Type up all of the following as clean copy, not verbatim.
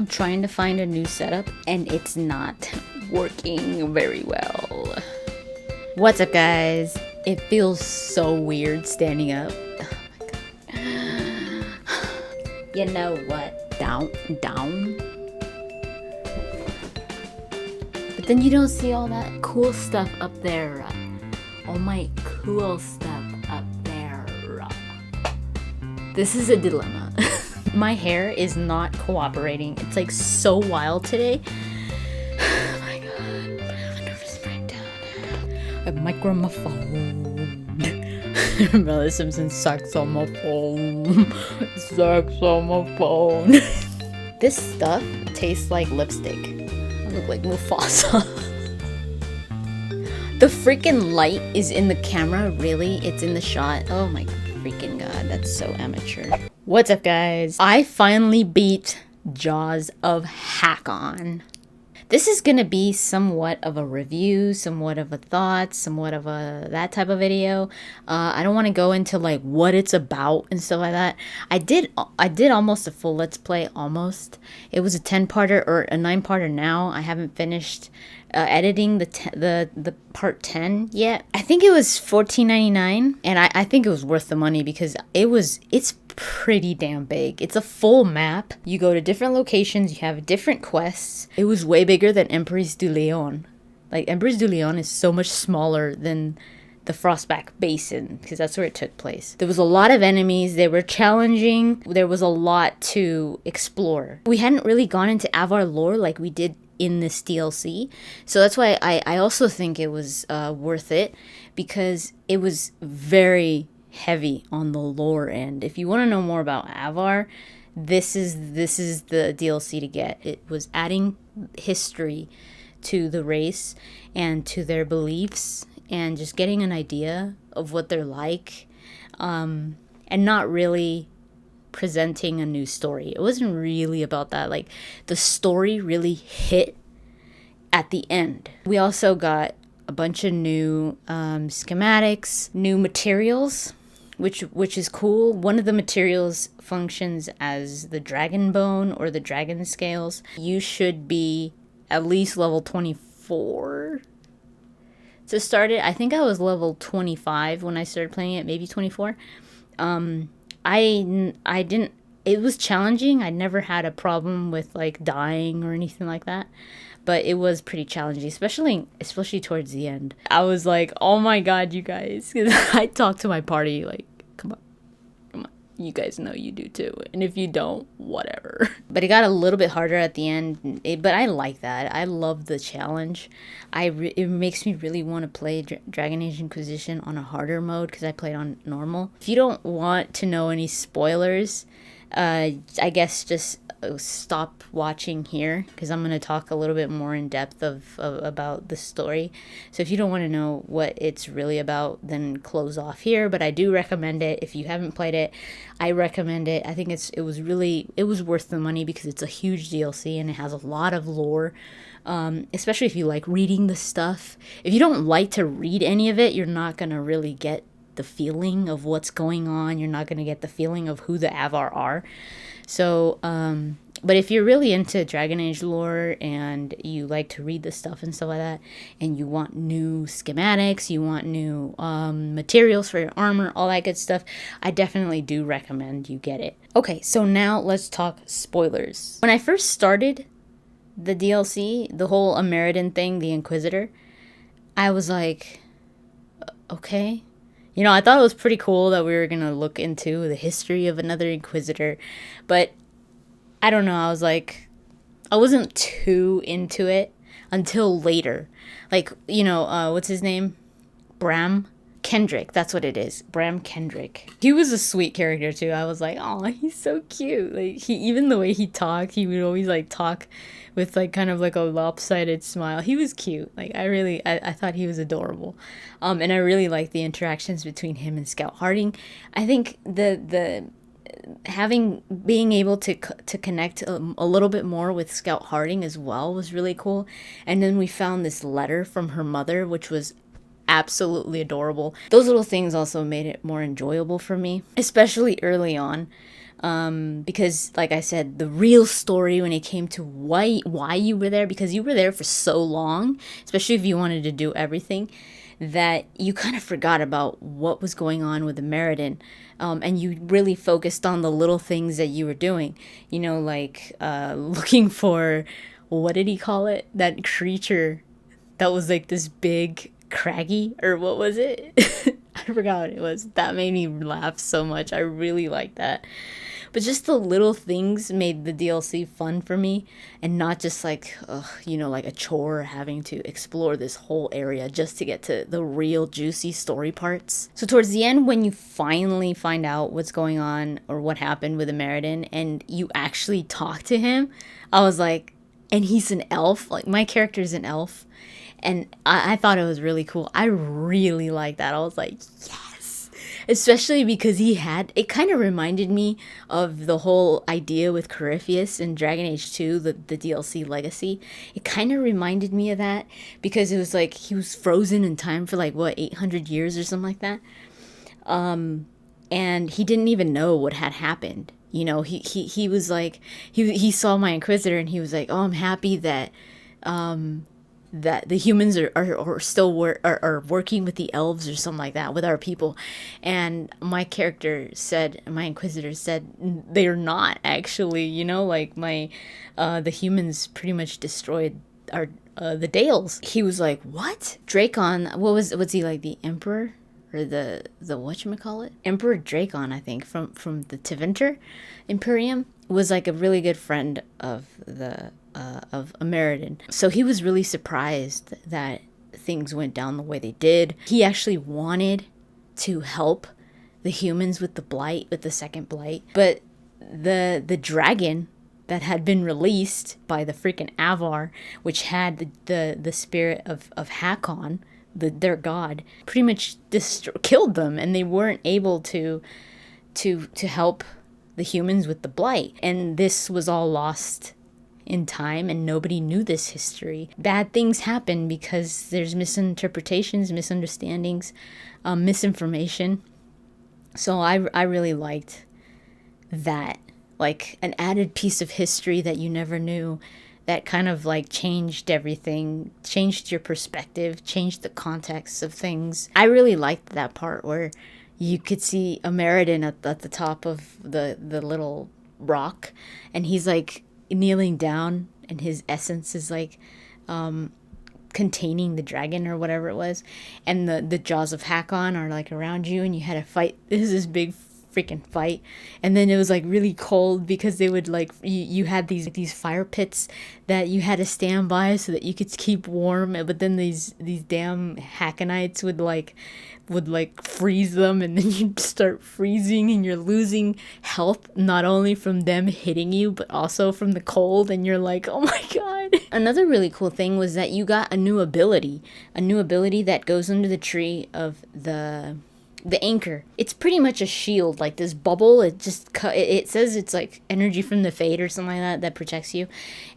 I'm trying to find a new setup and it's not working very well. What's up, guys? It feels so weird standing up. Oh my god. You know what? Down. But then you don't see all that cool stuff up there. All my cool stuff up there. This is a dilemma. My hair is not cooperating. It's like so wild today. Oh my god. I'm a nervous breakdown. A microphone. Remember The Simpsons sex on my phone. Sex on my phone. This stuff tastes like lipstick. I look like Mufasa. The freaking light is in the camera, really? It's in the shot. Oh my freaking god, that's so amateur. What's up, guys? I finally beat Jaws of Hakkon. This is gonna be somewhat of a review, somewhat of a thought, somewhat of a that type of video. I don't want to go into like what it's about and stuff like that. I did almost a full let's play, almost. It was a 10-parter or a 9-parter now. I haven't finished editing the part 10 yet. I think it was $14.99, and I think it was worth the money because it's pretty damn big. It's a full map. You go to different locations, you have different quests. It was way bigger than Empress du Lion. Like, Empress du Lion is so much smaller than the Frostback Basin, because that's where it took place. There was a lot of enemies. They were challenging. There was a lot to explore. We hadn't really gone into Avar lore like we did in this DLC, so that's why I also think it was worth it, because it was very heavy on the lore end. If you want to know more about Avar, this is the DLC to get. It was adding history to the race and to their beliefs, and just getting an idea of what they're like, and not really presenting a new story. It wasn't really about that. Like, the story really hit at the end. We also got a bunch of new schematics, new materials, which is cool. One of the materials functions as the dragon bone or the dragon scales. You should be at least level 24 to start it. I think I was level 25 when I started playing it, maybe 24. I didn't, it was challenging. I never had a problem with like dying or anything like that, but it was pretty challenging, especially towards the end. I was like, oh my god, you guys. I talked to my party like, come on, you guys know you do too, and if you don't, whatever. But it got a little bit harder at the end, but I like that. I love the challenge. It makes me really want to play Dragon Age Inquisition on a harder mode, because I played on normal. If you don't want to know any spoilers, I guess just stop watching here, because I'm going to talk a little bit more in depth about the story. So if you don't want to know what it's really about, then close off here. But I do recommend it. If you haven't played it, I recommend it. I think it was worth the money, because it's a huge DLC and it has a lot of lore, especially if you like reading the stuff. If you don't like to read any of it, you're not going to really get the feeling of what's going on. You're not going to get the feeling of who the Avar are. So, but if you're really into Dragon Age lore and you like to read the stuff and stuff like that, and you want new schematics, you want new materials for your armor, all that good stuff, I definitely do recommend you get it. Okay, so now let's talk spoilers. When I first started the DLC, the whole Ameridan thing, the Inquisitor, I was like, okay. You know, I thought it was pretty cool that we were going to look into the history of another Inquisitor, but I don't know, I was like, I wasn't too into it until later. Like, you know, what's his name? Bram Kendrick, that's what it is. Bram Kendrick. He was a sweet character too. I was like, oh, he's so cute. Like, even the way he talked, he would always like talk with like kind of like a lopsided smile. He was cute. Like, I thought he was adorable. And I really liked the interactions between him and Scout Harding. I think being able to connect a little bit more with Scout Harding as well was really cool. And then we found this letter from her mother, which was absolutely adorable. Those little things also made it more enjoyable for me, especially early on. Because like I said, the real story when it came to why you were there, because you were there for so long, especially if you wanted to do everything, that you kind of forgot about what was going on with the Meriden. And you really focused on the little things that you were doing, like looking for, what did he call it, that creature that was like this big craggy, or what was it? I forgot what it was. That made me laugh so much. I really liked that. But just the little things made the DLC fun for me, and not just like, like a chore having to explore this whole area just to get to the real juicy story parts. So towards the end, when you finally find out what's going on or what happened with the Ameridan and you actually talk to him, I was like, and he's an elf. Like, my character is an elf. And I thought it was really cool. I really liked that. I was like, yes. Especially because it kind of reminded me of the whole idea with Corypheus in Dragon Age 2, the DLC Legacy. It kind of reminded me of that, because it was like he was frozen in time for 800 years or something like that. And he didn't even know what had happened. He was like, he saw my Inquisitor and he was like, oh, I'm happy that the humans are still working with the elves or something like that, with our people. And my Inquisitor said they're not actually, the humans pretty much destroyed the Dales. He was like, what? Dracon, what's he, like the Emperor? Or the whatchamacallit? Emperor Dracon, I think, from the Tevinter Imperium, was like a really good friend of of Ameridan. So he was really surprised that things went down the way they did. He actually wanted to help the humans with the blight, with the second blight. But the dragon that had been released by the freaking Avar, which had the spirit of Hakkon, their god, pretty much killed them, and they weren't able to help the humans with the blight. And this was all lost in time, and nobody knew this history. Bad things happen because there's misinterpretations, misunderstandings, misinformation. So I really liked that, like an added piece of history that you never knew, that kind of like changed everything, changed your perspective, changed the context of things. I really liked that part where you could see Ameridan at the top of the little rock, and he's like kneeling down, and his essence is like containing the dragon or whatever it was, and the jaws of Hakkon are like around you, and you had to fight. This is this big freaking fight, and then it was like really cold because they would like you had these fire pits that you had to stand by so that you could keep warm, but then these damn Hakkonites would freeze them, and then you'd start freezing, and you're losing health not only from them hitting you but also from the cold, and you're like, oh my god. Another really cool thing was that you got a new ability that goes under the tree of the anchor. It's pretty much a shield, like this bubble. It says it's like energy from the fade or something like that protects you,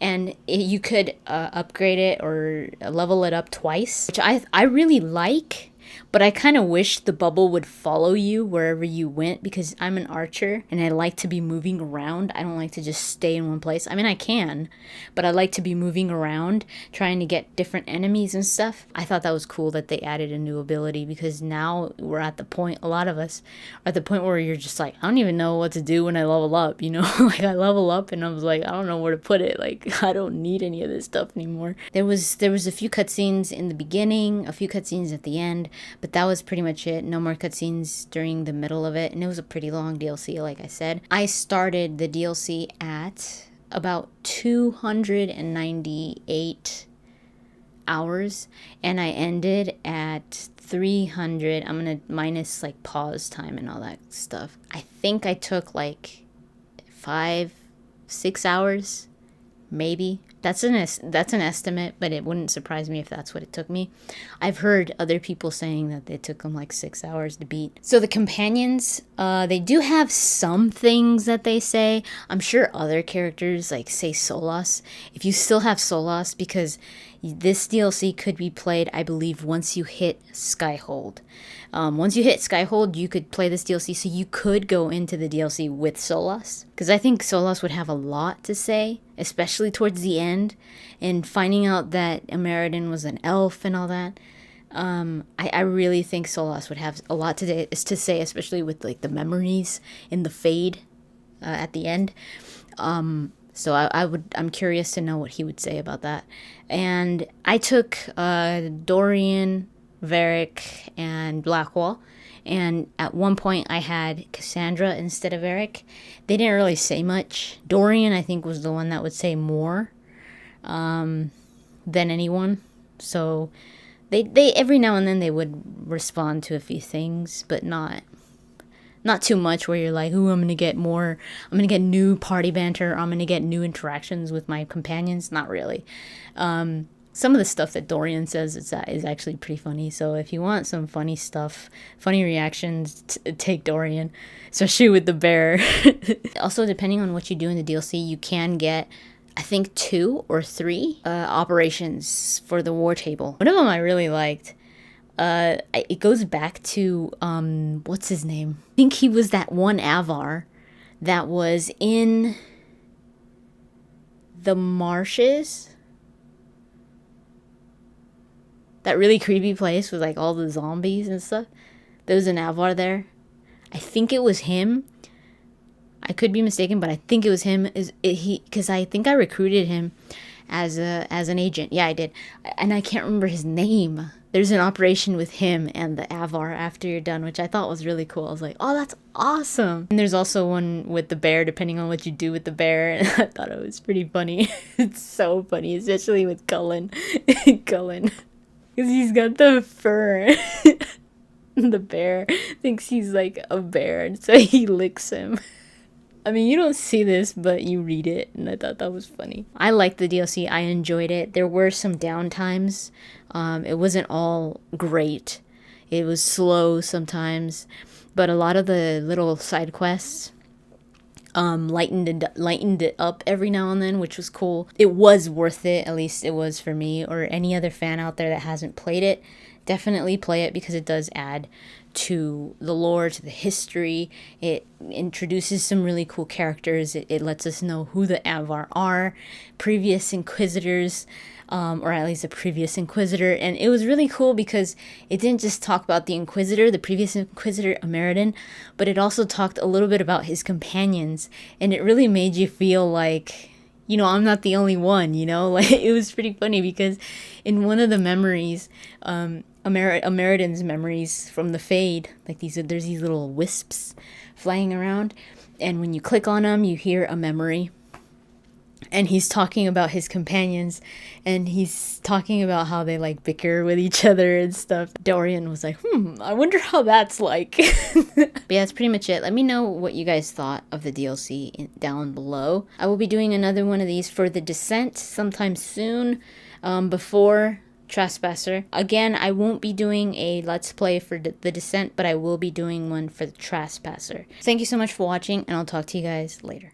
and you could upgrade it or level it up twice, which I really like. But I kind of wish the bubble would follow you wherever you went, because I'm an archer and I like to be moving around. I don't like to just stay in one place. I mean, I can, but I like to be moving around, trying to get different enemies and stuff. I thought that was cool that they added a new ability, because now we're at the point, a lot of us are at the point where you're just like, I don't even know what to do when I level up, like I level up and I was like, I don't know where to put it. Like, I don't need any of this stuff anymore. There was a few cutscenes in the beginning, a few cutscenes at the end, but that was pretty much it. No more cutscenes during the middle of it. And it was a pretty long DLC, like I said. I started the DLC at about 298 hours. And I ended at 300. I'm going to minus like pause time and all that stuff. I think I took like 5-6 hours. Maybe. That's an estimate, but it wouldn't surprise me if that's what it took me. I've heard other people saying that it took them like 6 hours to beat. So the companions, they do have some things that they say. I'm sure other characters like say Solas. If you still have Solas, because This DLC could be played, I believe, once you hit Skyhold. Once you hit Skyhold, you could play this DLC, so you could go into the DLC with Solas. Because I think Solas would have a lot to say, especially towards the end, and finding out that Ameridan was an elf and all that. I really think Solas would have a lot to say, especially with like the memories in the fade at the end. So I'm curious to know what he would say about that. And I took Dorian, Varric, and Blackwall. And at one point I had Cassandra instead of Varric. They didn't really say much. Dorian, I think, was the one that would say more than anyone. So they every now and then they would respond to a few things, but not too much where you're like, ooh, I'm going to get new party banter, or I'm going to get new interactions with my companions. Not really. Some of the stuff that Dorian says is actually pretty funny. So if you want some funny stuff, funny reactions, take Dorian, especially with the bear. Also, depending on what you do in the DLC, you can get, I think, 2 or 3 operations for the war table. One of them I really liked. It goes back to, what's his name? I think he was that one Avar that was in the marshes. That really creepy place with like all the zombies and stuff. There was an Avar there. I think it was him. I could be mistaken, but I think it was him. Because I think I recruited him as an agent. Yeah, I did. And I can't remember his name. There's an operation with him and the Avar after you're done, which I thought was really cool. I was like, oh, that's awesome. And there's also one with the bear, depending on what you do with the bear. And I thought it was pretty funny. It's so funny, especially with Cullen. Cullen. Because he's got the fur. The bear thinks he's like a bear, and so he licks him. I mean, you don't see this, but you read it, and I thought that was funny. I liked the DLC. I enjoyed it. There were some downtimes. It wasn't all great. It was slow sometimes, but a lot of the little side quests lightened it up every now and then, which was cool. It was worth it. At least it was for me, or any other fan out there that hasn't played it. Definitely play it, because it does add to the lore, to the history. It introduces some really cool characters. It lets us know who the Avar are, previous Inquisitors, or at least a previous Inquisitor. And it was really cool because it didn't just talk about the Inquisitor, the previous Inquisitor, Ameridan, but it also talked a little bit about his companions. And it really made you feel like, you know, I'm not the only one, you know? Like, it was pretty funny because in one of the memories, Ameridan's memories from the Fade, like there's these little wisps flying around, and when you click on them, you hear a memory. And he's talking about his companions, and he's talking about how they like bicker with each other and stuff. Dorian was like, I wonder how that's like. But yeah, that's pretty much it. Let me know what you guys thought of the DLC down below. I will be doing another one of these for the Descent sometime soon, before Trespasser. Again, I won't be doing a Let's Play for the Descent, but I will be doing one for the Trespasser. Thank you so much for watching, and I'll talk to you guys later.